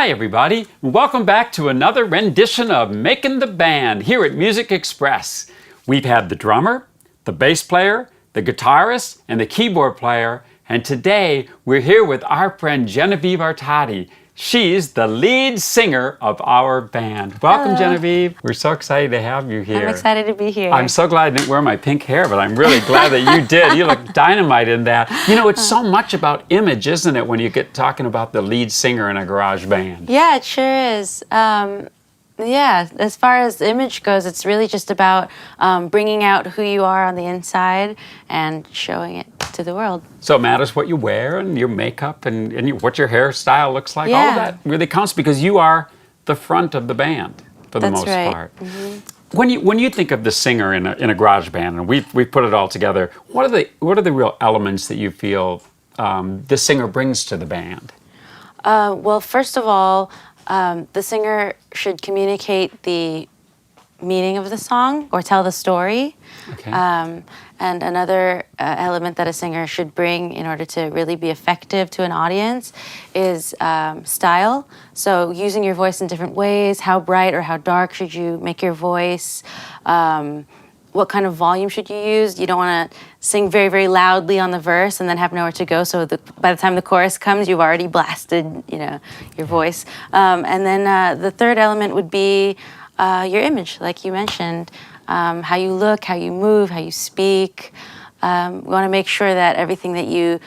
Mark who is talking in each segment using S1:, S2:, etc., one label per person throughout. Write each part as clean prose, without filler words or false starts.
S1: Hi, everybody. Welcome back to another rendition of Making the Band here at Music Express. We've had the drummer, the bass player, the guitarist, and the keyboard player, and today we're here with our friend Genevieve Artadi. She's the lead singer of our band. Welcome,
S2: Hello.
S1: Genevieve. We're so excited to have you here.
S2: I'm excited to be here.
S1: I'm so glad I didn't wear my pink hair, but I'm really glad that you did. You look dynamite in that. You know, it's so much about image, isn't it, when you get talking about the lead singer in a garage band?
S2: Yeah, it sure is. Yeah, as far as the image goes, it's really just about bringing out who you are on the inside and showing it to the world.
S1: So it matters what you wear and your makeup and what your hairstyle looks like.
S2: Yeah.
S1: All of that really counts because you are the front of the band for the most part.
S2: Mm-hmm.
S1: When you think of the singer in a garage band, and we've put it all together, what are the real elements that you feel the singer brings to the band?
S2: Well, first of all, the singer should communicate the meaning of the song or tell the story.
S1: Okay.
S2: And another element that a singer should bring in order to really be effective to an audience is style. So using your voice in different ways, how bright or how dark should you make your voice? What kind of volume should you use? You don't want to sing very, very loudly on the verse and then have nowhere to go. So by the time the chorus comes, you've already blasted, your voice. And then the third element would be your image, like you mentioned. How you look, how you move, how you speak. We want to make sure that everything that you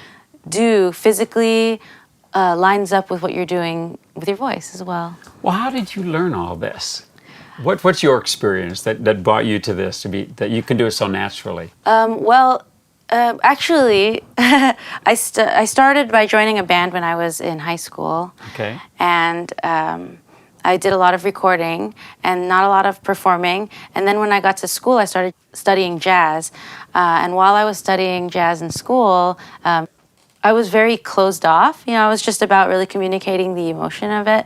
S2: do physically lines up with what you're doing with your voice as well.
S1: Well, how did you learn all this? What's your experience that brought you to this, that you can do it so naturally?
S2: Actually, I started by joining a band when I was in high school.
S1: Okay.
S2: And I did a lot of recording and not a lot of performing. And then when I got to school, I started studying jazz. And while I was studying jazz in school, I was very closed off. I was just about really communicating the emotion of it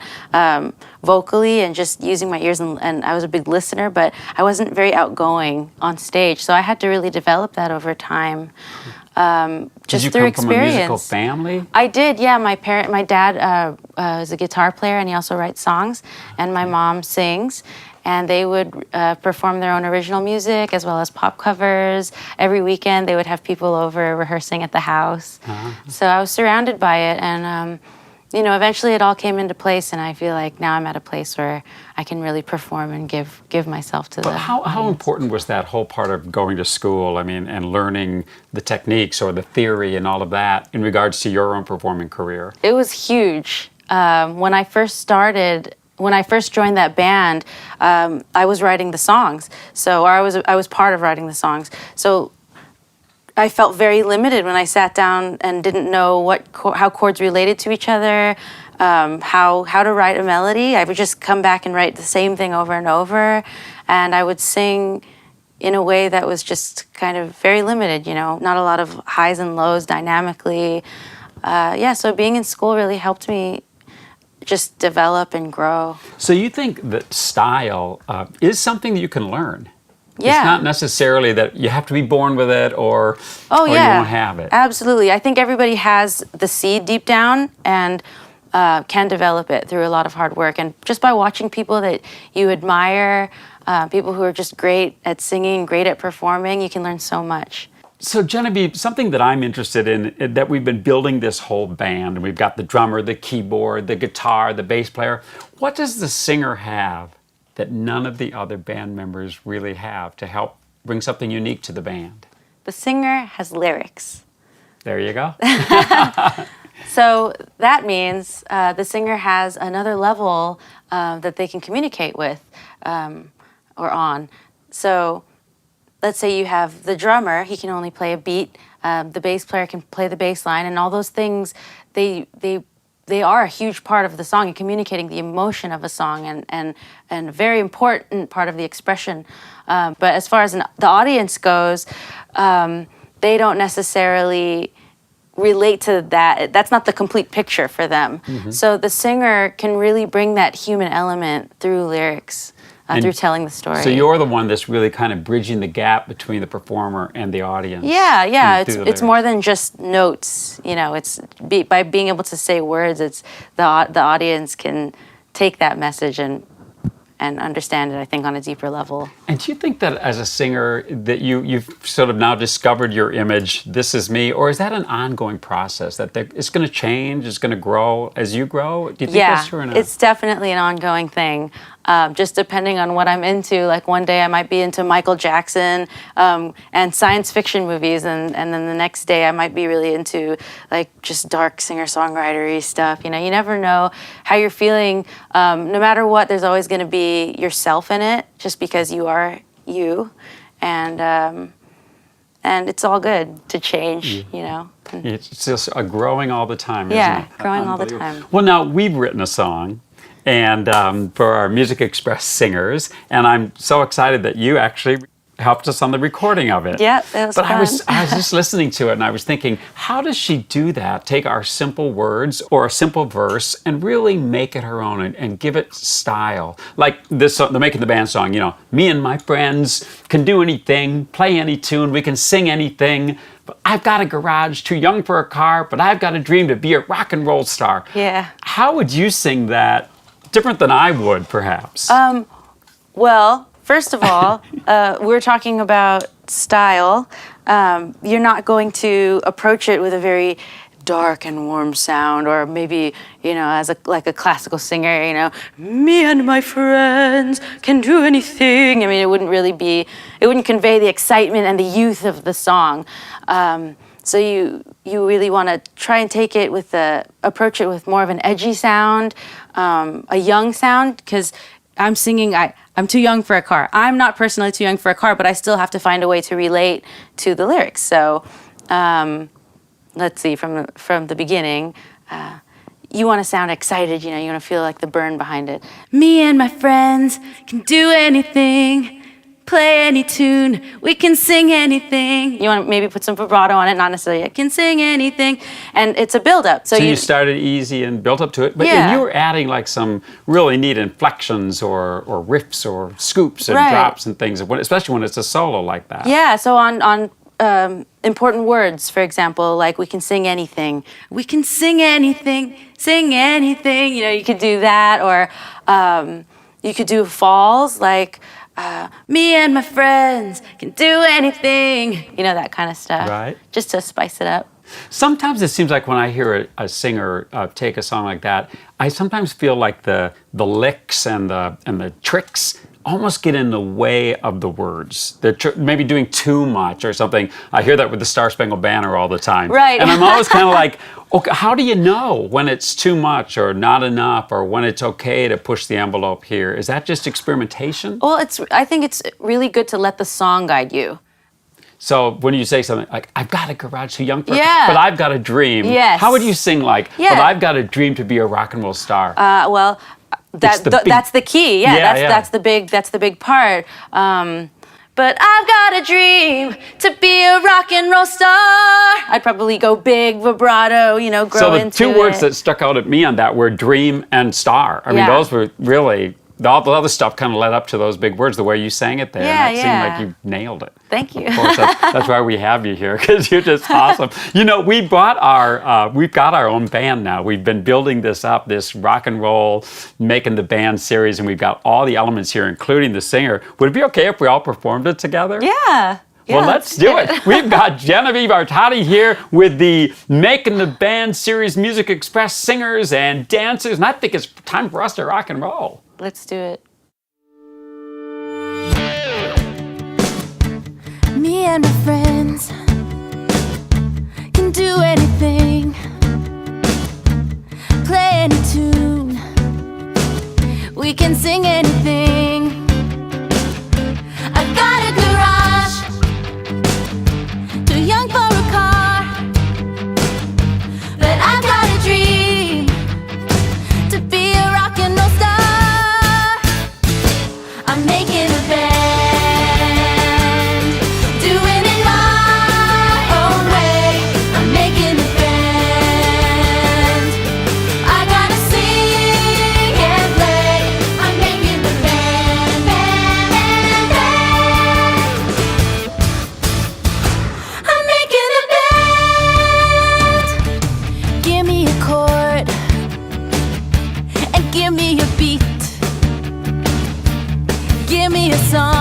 S2: vocally and just using my ears. And I was a big listener, but I wasn't very outgoing on stage. So I had to really develop that over time. Just through experience.
S1: Did you come from a musical family?
S2: I did, yeah. My dad is a guitar player and he also writes songs, and my mom sings. And they would perform their own original music as well as pop covers. Every weekend they would have people over rehearsing at the house. So I was surrounded by it, and eventually it all came into place, and I feel like now I'm at a place where I can really perform and give myself to
S1: But how important was that whole part of going to school, and learning the techniques or the theory and all of that in regards to your own performing career?
S2: It was huge. When I first joined that band, I was writing the songs. So I was part of writing the songs. So I felt very limited when I sat down and didn't know how chords related to each other, how to write a melody. I would just come back and write the same thing over and over, and I would sing in a way that was just kind of very limited, not a lot of highs and lows dynamically. So being in school really helped me just develop and grow.
S1: So you think that style is something that you can learn?
S2: Yeah.
S1: It's not necessarily that you have to be born with it or you won't have it.
S2: Absolutely. I think everybody has the seed deep down and can develop it through a lot of hard work. And just by watching people that you admire, people who are just great at singing, great at performing, you can learn so much.
S1: So Genevieve, something that I'm interested in, that we've been building this whole band, and we've got the drummer, the keyboard, the guitar, the bass player. What does the singer have that none of the other band members really have to help bring something unique to the band?
S2: The singer has lyrics.
S1: There you go.
S2: So that means the singer has another level that they can communicate with or on. So let's say you have the drummer, he can only play a beat, the bass player can play the bass line, and all those things, they are a huge part of the song and communicating the emotion of a song and a very important part of the expression. But as far as the audience goes, they don't necessarily relate to that. That's not the complete picture for them. So the singer can really bring that human element through lyrics. through telling the story.
S1: So you're the one that's really kind of bridging the gap between the performer and the audience.
S2: Yeah.
S1: through the
S2: It's more
S1: lyrics.
S2: than just notes. By being able to say words, it's the audience can take that message and understand it, I think, on a deeper level.
S1: And do you think that as a singer that you've sort of now discovered your image, this is me, or is that an ongoing process that it's going to change, it's going to grow as you grow? Do you think that's true or not?
S2: It's definitely an ongoing thing. Just depending on what I'm into. Like one day I might be into Michael Jackson and science fiction movies, and then the next day I might be really into like just dark singer-songwritery stuff. You never know how you're feeling. No matter what, there's always going to be yourself in it, just because you are you, and it's all good to change.
S1: It's just growing all the time, isn't
S2: Yeah,
S1: it?
S2: growing all the
S1: Unbelievable.
S2: time.
S1: Well, now we've written a song, and for our Music Express singers, and I'm so excited that you actually helped us on the recording of it.
S2: Yeah, that was
S1: But
S2: fun.
S1: I was just listening to it, and I was thinking, how does she do that? Take our simple words or a simple verse and really make it her own and give it style. Like this, the Making the Band song. Me and my friends can do anything, play any tune, we can sing anything. But I've got a garage, too young for a car, but I've got a dream to be a rock and roll star.
S2: Yeah.
S1: How would you sing that? Different than I would, perhaps.
S2: Well, first of all, we're talking about style. You're not going to approach it with a very dark and warm sound, or maybe, as like a classical singer, me and my friends can do anything. I mean, it wouldn't convey the excitement and the youth of the song. So you really want to try and approach it with more of an edgy sound, a young sound, because I'm singing, I'm too young for a car. I'm not personally too young for a car, but I still have to find a way to relate to the lyrics. So let's see, from the beginning, you want to sound excited, you want to feel like the burn behind it. Me and my friends can do anything, play any tune, we can sing anything. You want to maybe put some vibrato on it, not necessarily, I can sing anything. And it's a build-up.
S1: So you started easy and built up to it, but and you were adding like some really neat inflections or riffs or scoops and drops and things, especially when it's a solo like that.
S2: Yeah, so on important words, for example, like we can sing anything. We can sing anything, sing anything. You could do that, or you could do falls, like me and my friends can do anything. That kind of stuff.
S1: Right.
S2: Just to spice it up.
S1: Sometimes it seems like when I hear a singer take a song like that, I sometimes feel like the licks and the tricks almost get in the way of the words. They're maybe doing too much or something. I hear that with the Star Spangled Banner all the time.
S2: Right.
S1: And I'm always kind of like, okay, how do you know when it's too much or not enough, or when it's okay to push the envelope here? Is that just experimentation?
S2: Well, I think it's really good to let the song guide you.
S1: So when you say something like, I've got a garage too young for
S2: Yeah.
S1: but I've got a dream.
S2: Yes.
S1: How would you sing like,
S2: Yeah.
S1: but I've got a dream to be a rock and roll star?
S2: That's the key. Yeah, that's the big part. But I've got a dream to be a rock and roll star. I'd probably go big vibrato, grow
S1: so the
S2: into
S1: two words
S2: it.
S1: that stuck out at me on that were dream and star. I mean,
S2: Yeah.
S1: those were really, all the other stuff kind of led up to those big words, the way you sang it there.
S2: Yeah,
S1: and it seemed like you nailed it.
S2: Thank you.
S1: Of course, that's why we have you here, because you're just awesome. We've got our own band now. We've been building this up, this rock and roll, Making the Band series, and we've got all the elements here, including the singer. Would it be okay if we all performed it together?
S2: Yeah.
S1: Well, let's do it. We've got Genevieve Artadi here with the Making the Band series Music Express singers and dancers, and I think it's time for us to rock and roll.
S2: Let's do it.
S3: Me and my friends can do anything, play any tune, we can sing anything. I've got a garage, too young for a car, but I've got a dream to be a rock and roll star. I'm making a band, doing it my own way. I'm making a band, I gotta sing and play. I'm making a me a song.